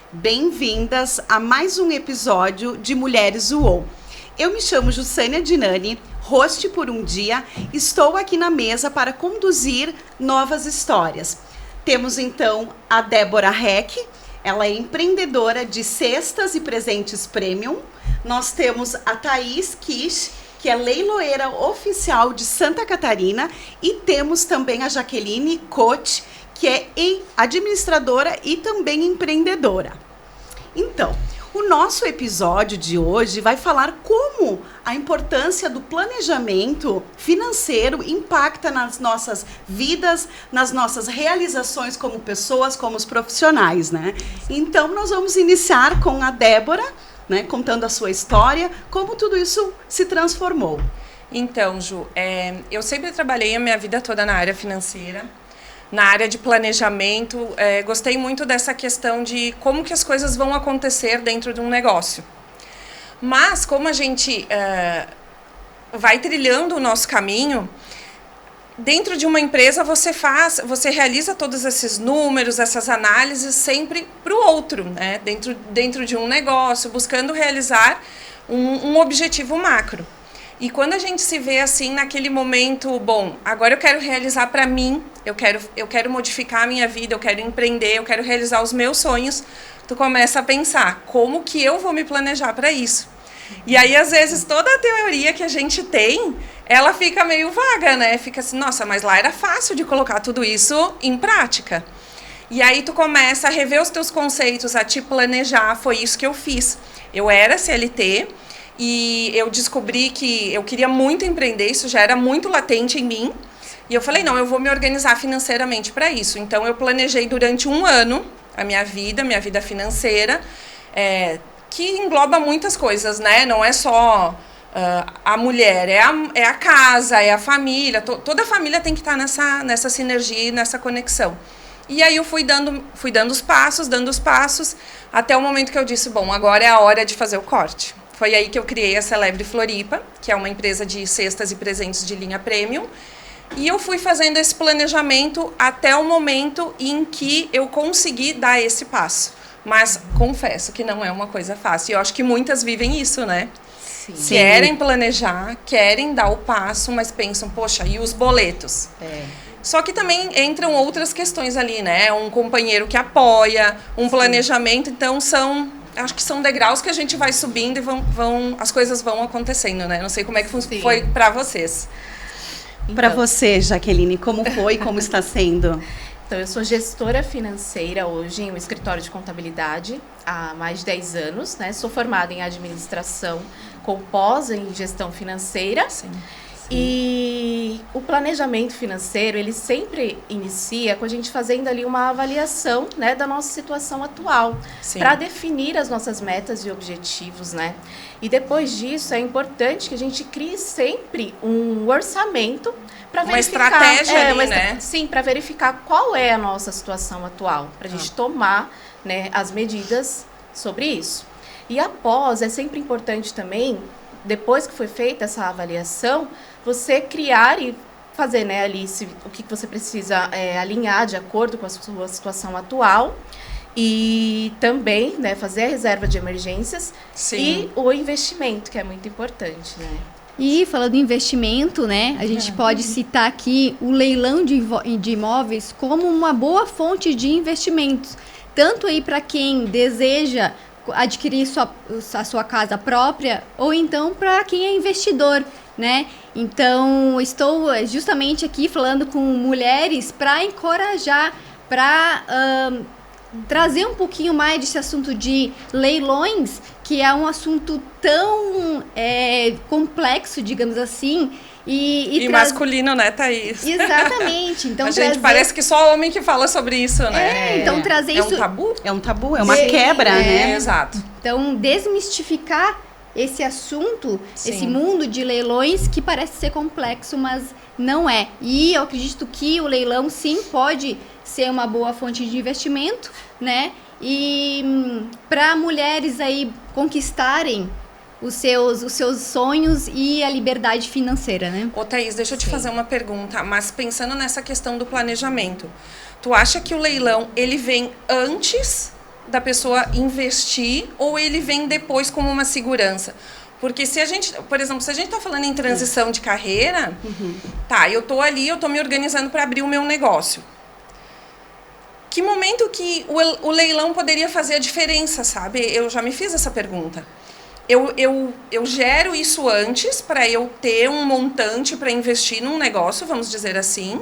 Bem-vindas a mais um episódio de Mulheres UOL. Eu me chamo Jussânia Dinani, host por um dia, estou aqui na mesa para conduzir novas histórias. Temos então a Débora Heck, ela é empreendedora de cestas e presentes premium. Nós temos a Thaís Kish, que é leiloeira oficial de Santa Catarina, e temos também a Jaqueline Coach, que é administradora e também empreendedora. Então, o nosso episódio de hoje vai falar como a importância do planejamento financeiro impacta nas nossas vidas, nas nossas realizações como pessoas, como os profissionais, né? Então, nós vamos iniciar com a Débora, né, contando a sua história, como tudo isso se transformou. Então, Ju, eu sempre trabalhei a minha vida toda na área financeira, na área de planejamento. Gostei muito dessa questão de como que as coisas vão acontecer dentro de um negócio. Mas, como a gente vai trilhando o nosso caminho, dentro de uma empresa você realiza todos esses números, essas análises sempre para o outro, né? Dentro de um negócio, buscando realizar um objetivo macro. E quando a gente se vê assim naquele momento, bom, agora eu quero realizar para mim, eu quero modificar a minha vida, eu quero empreender, eu quero realizar os meus sonhos, tu começa a pensar, como que eu vou me planejar para isso? E aí, às vezes, toda a teoria que a gente tem, ela fica meio vaga, né? Fica assim, nossa, mas lá era fácil de colocar tudo isso em prática. E aí tu começa a rever os teus conceitos, a te planejar. Foi isso que eu fiz. Eu era CLT e eu descobri que eu queria muito empreender, isso já era muito latente em mim. E eu falei, não, eu vou me organizar financeiramente para isso. Então, eu planejei durante um ano a minha vida financeira, que engloba muitas coisas, né? Não é só a mulher, é a casa, é a família. Toda a família tem que estar nessa sinergia e nessa conexão. E aí eu fui dando os passos, até o momento que eu disse, bom, agora é a hora de fazer o corte. Foi aí que eu criei a Celebre Floripa, que é uma empresa de cestas e presentes de linha premium. E eu fui fazendo esse planejamento até o momento em que eu consegui dar esse passo. Mas confesso que não é uma coisa fácil. Eu acho que muitas vivem isso, né? Sim. Querem planejar, querem dar o passo, mas pensam, poxa, e os boletos? Só que também entram outras questões ali, né? Um companheiro que apoia, um planejamento. Então, acho que são degraus que a gente vai subindo e as coisas vão acontecendo, né? Não sei como é que foi para vocês. Para você, Jaqueline, como foi, como está sendo? Então, eu sou gestora financeira hoje em um escritório de contabilidade há mais de 10 anos, né? Sou formada em administração com pós em gestão financeira. Sim. E o planejamento financeiro, ele sempre inicia com a gente fazendo ali uma avaliação, né, da nossa situação atual, para definir as nossas metas e objetivos, né? E depois disso, é importante que a gente crie sempre um orçamento para verificar... Uma estratégia ali, né? Sim, para verificar qual é a nossa situação atual, para a gente tomar, né, as medidas sobre isso. E após, é sempre importante também, depois que foi feita essa avaliação, você criar e fazer, né, ali o que você precisa alinhar de acordo com a sua situação atual e também, né, fazer a reserva de emergências. Sim. E o investimento, que é muito importante, né? E falando em investimento, né, a gente pode citar aqui o leilão de imóveis como uma boa fonte de investimentos, tanto aí para quem deseja adquirir a sua casa própria ou então para quem é investidor, né? Então, estou justamente aqui falando com mulheres para encorajar, para trazer um pouquinho mais desse assunto de leilões, que é um assunto tão complexo, digamos assim. E masculino, né, Thaís? Exatamente. Então, gente parece que só homem que fala sobre isso, né? Então trazer isso... É um tabu? É um tabu, é uma quebra, né? Exato. Então, desmistificar esse assunto, sim, esse mundo de leilões que parece ser complexo, mas não é. E eu acredito que o leilão, sim, pode ser uma boa fonte de investimento, né? E para mulheres aí conquistarem os seus sonhos e a liberdade financeira, né? Ô, Thaís, deixa eu te fazer uma pergunta, mas pensando nessa questão do planejamento, tu acha que o leilão, ele vem antes da pessoa investir ou ele vem depois como uma segurança? Porque se a gente, por exemplo, se a gente está falando em transição de carreira, tá, eu tô ali, eu tô me organizando para abrir o meu negócio. Que momento que o leilão poderia fazer a diferença, sabe? Eu já me fiz essa pergunta. Eu gero isso antes para eu ter um montante para investir num negócio, vamos dizer assim,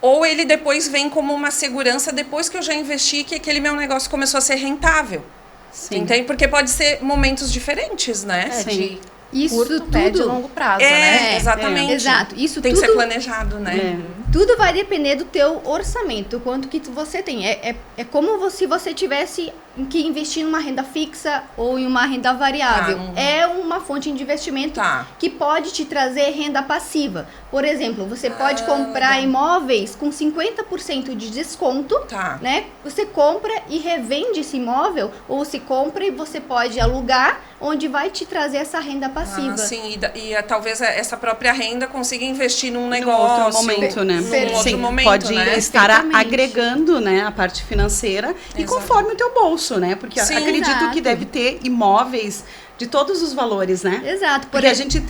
ou ele depois vem como uma segurança depois que eu já investi que aquele meu negócio começou a ser rentável. Sim. Entende? Porque pode ser momentos diferentes, né? Sim. De curto, médio e longo prazo, né? Exatamente. Exato. Isso tem tudo, que ser planejado, né? Tudo vai depender do teu orçamento, quanto que você tem. É como se você tivesse que investir em uma renda fixa ou em uma renda variável. É uma fonte de investimento que pode te trazer renda passiva. Por exemplo, você pode comprar imóveis com 50% de desconto, né? Você compra e revende esse imóvel, ou se compra e você pode alugar, onde vai te trazer essa renda passiva. Sim, e talvez essa própria renda consiga investir num negócio. Num outro momento, né? Num outro momento, pode né? estar agregando, né, a parte financeira e conforme o teu bolso, né? Porque acredito que deve ter imóveis de todos os valores, né? Exato. Porque a gente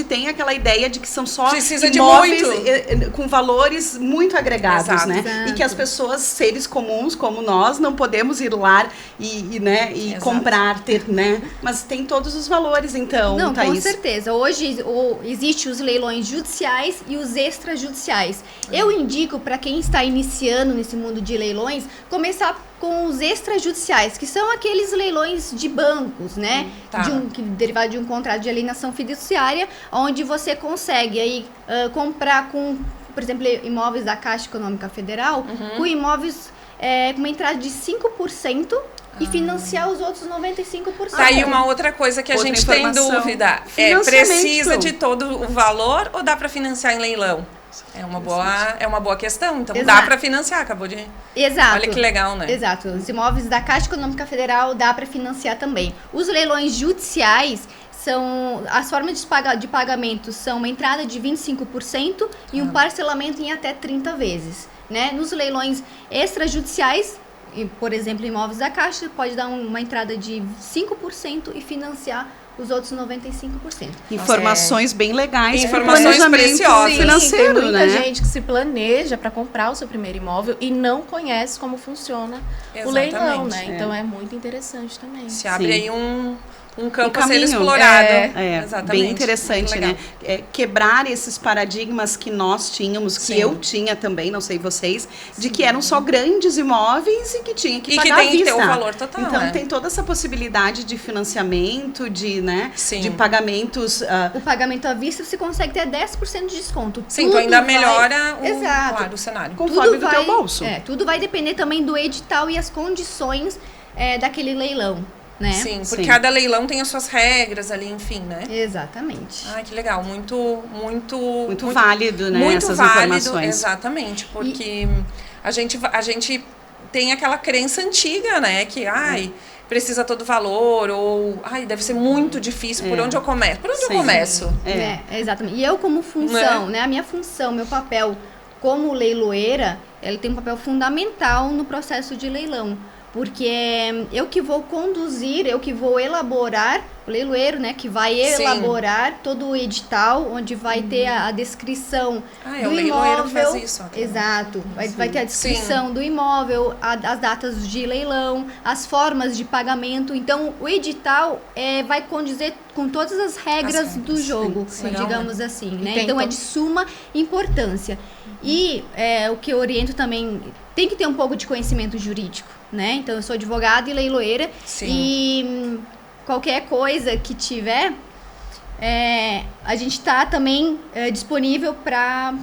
tem aquela ideia de que são só precisa imóveis de com valores muito agregados, né? Exato. E que as pessoas, seres comuns como nós, não podemos ir lá e comprar, ter, né? Mas tem todos os valores, então, Não, Thaís. com certeza. Hoje existem os leilões judiciais e os extrajudiciais. Eu indico para quem está iniciando nesse mundo de leilões, começar com os extrajudiciais, que são aqueles leilões de bancos, né? Derivado de um contrato de alienação fiduciária, onde você consegue aí comprar com, por exemplo, imóveis da Caixa Econômica Federal, com imóveis com uma entrada de 5% e financiar os outros 95%. Tá aí uma outra coisa que a gente tem dúvida. Precisa de todo o valor ou dá para financiar em leilão? É uma boa questão. Então, dá para financiar, acabou de... Exato. Olha que legal, né? Exato. Os imóveis da Caixa Econômica Federal dá para financiar também. Os leilões judiciais as formas de pagamento são uma entrada de 25% e um parcelamento em até 30 vezes, né? Nos leilões extrajudiciais, por exemplo, imóveis da Caixa, pode dar uma entrada de 5% e financiar os outros 95%. Informações bem legais. Informações preciosas. Financeiro, tem muita né? gente que se planeja para comprar o seu primeiro imóvel e não conhece como funciona o leilão, né? Então é muito interessante também. Se abre aí um campo a ser explorado. Exatamente. Bem interessante, né? Quebrar esses paradigmas que nós tínhamos, que eu tinha também, não sei vocês, de que eram só grandes imóveis e que tinha que pagar à vista. E que tem que ter o valor total, então tem toda essa possibilidade de financiamento, de pagamentos. O pagamento à vista você consegue ter 10% de desconto. Sim, tu ainda melhora o cenário. Conforme do teu bolso. Tudo vai depender também do edital e as condições daquele leilão. Né? Sim, porque cada leilão tem as suas regras ali, enfim, né? Exatamente. Ai, que legal, muito válido, né? Muito essas válido, informações. Exatamente, porque a gente tem aquela crença antiga, né? Que, precisa todo valor, ou, deve ser muito difícil, por onde eu começo? Por onde eu começo? Exatamente. E eu como função, né? A minha função, meu papel como leiloeira, ela tem um papel fundamental no processo de leilão. Porque eu que vou conduzir, eu que vou elaborar, o leiloeiro, né, que vai elaborar todo o edital, onde vai ter a descrição do imóvel. Faz isso, Exato. Vai ter a descrição do imóvel, as datas de leilão, as formas de pagamento. Então, o edital vai condizer com todas as regras do jogo, digamos assim, né? Então, é de suma importância. E o que eu oriento também, tem que ter um pouco de conhecimento jurídico, né? Então, eu sou advogada e leiloeira. Sim. E qualquer coisa que tiver, a gente está também disponível para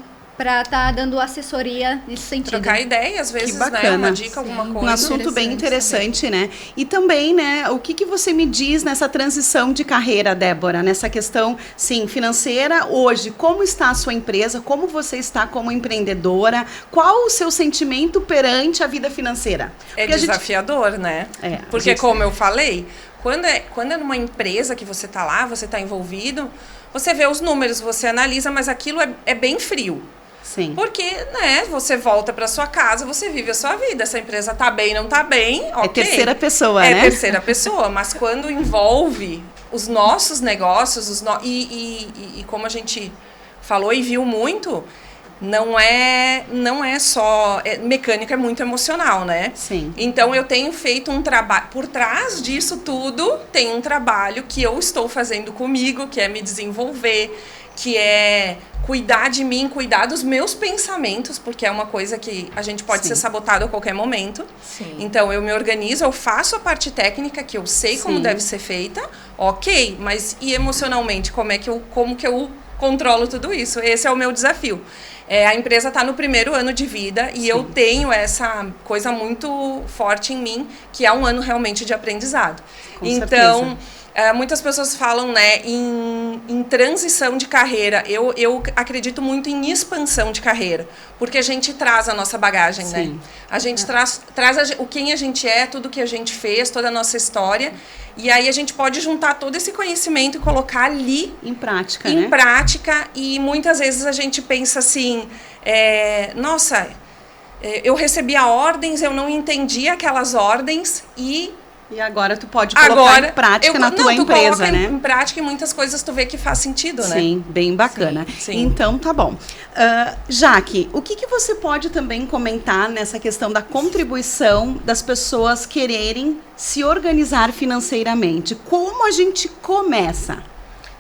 estar dando assessoria nesse sentido. Trocar ideia, às vezes, bacana. né? Uma dica, alguma coisa. Um assunto bem interessante, né? E também, né, o que você me diz nessa transição de carreira, Débora? Nessa questão, sim, financeira, hoje, como está a sua empresa? Como você está como empreendedora? Qual o seu sentimento perante a vida financeira? É desafiador, né? Porque, como eu falei, quando é numa empresa que você está lá, você está envolvido, você vê os números, você analisa, mas aquilo é bem frio. Sim. Porque, né, você volta para sua casa, você vive a sua vida. Essa empresa tá bem, não tá bem, ok. É terceira pessoa, né? É terceira pessoa, mas quando envolve os nossos negócios, e como a gente falou e viu muito, não é só... mecânica é muito emocional, né? Sim. Então, eu tenho feito um trabalho... Por trás disso tudo, tem um trabalho que eu estou fazendo comigo, que é me desenvolver, que é cuidar de mim, cuidar dos meus pensamentos, porque é uma coisa que a gente pode ser sabotado a qualquer momento. Sim. Então, eu me organizo, eu faço a parte técnica, que eu sei como deve ser feita, ok, mas e emocionalmente, como que eu controlo tudo isso? Esse é o meu desafio. A empresa está no primeiro ano de vida e eu tenho essa coisa muito forte em mim, que é um ano realmente de aprendizado. Com então, certeza. Muitas pessoas falam, né, em transição de carreira. Eu acredito muito em expansão de carreira, porque a gente traz a nossa bagagem, né? A gente traz o quem a gente é, tudo que a gente fez, toda a nossa história. E aí a gente pode juntar todo esse conhecimento e colocar ali em prática, em prática. E muitas vezes a gente pensa assim, nossa, eu recebia ordens, eu não entendia aquelas ordens e agora tu pode colocar em prática na tua empresa, né? Em prática e muitas coisas tu vê que faz sentido, né? Sim, bem bacana. Sim. Então, tá bom. Jaque, o que você pode também comentar nessa questão da contribuição das pessoas quererem se organizar financeiramente? Como a gente começa?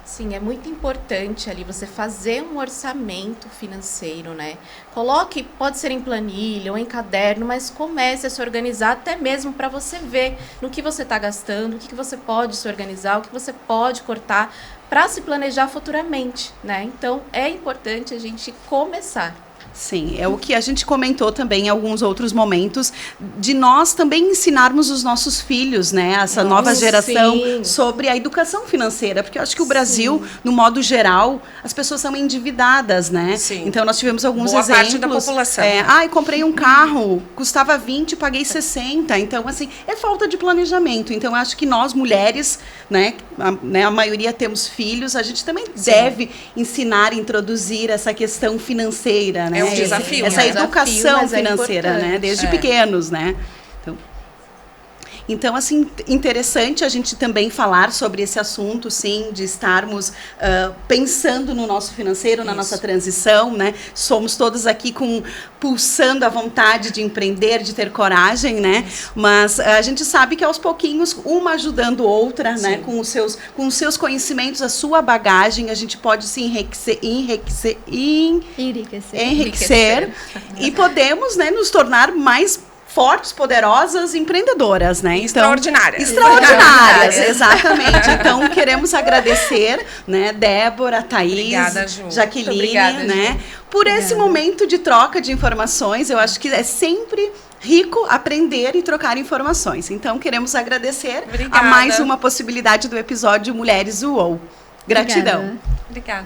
Sim, é muito importante ali você fazer um orçamento financeiro, né? Coloque, pode ser em planilha ou em caderno, mas comece a se organizar até mesmo para você ver no que você está gastando, o que você pode se organizar, o que você pode cortar para se planejar futuramente, né? Então, é importante a gente começar. Sim, é o que a gente comentou também em alguns outros momentos, de nós também ensinarmos os nossos filhos, né, essa nova geração, sobre a educação financeira, porque eu acho que o Brasil, no modo geral, as pessoas são endividadas, né? Sim. Então nós tivemos alguns Boa exemplos. parte da população. Comprei um carro, custava 20, paguei 60. Então, assim, é falta de planejamento. Então, eu acho que nós, mulheres, né, a maioria temos filhos, a gente também deve ensinar, introduzir essa questão financeira, né? É um desafio. Essa né? educação financeira, né? Desde pequenos, né? Então, assim, interessante a gente também falar sobre esse assunto, sim, de estarmos pensando no nosso financeiro, na nossa transição, né? Somos todos aqui pulsando a vontade de empreender, de ter coragem, né? Mas a gente sabe que aos pouquinhos, uma ajudando outra, né? Com os seus conhecimentos, a sua bagagem, a gente pode se enriquecer e podemos, né, nos tornar mais fortes, poderosas, empreendedoras, né? Extraordinárias. Extraordinárias, exatamente. Então, queremos agradecer, né, Débora, Thaís, obrigada, Ju. Jaqueline, Obrigada, né, por esse momento de troca de informações. Eu acho que é sempre rico aprender e trocar informações. Então, queremos agradecer a mais uma possibilidade do episódio Mulheres UOL. Gratidão. Obrigada.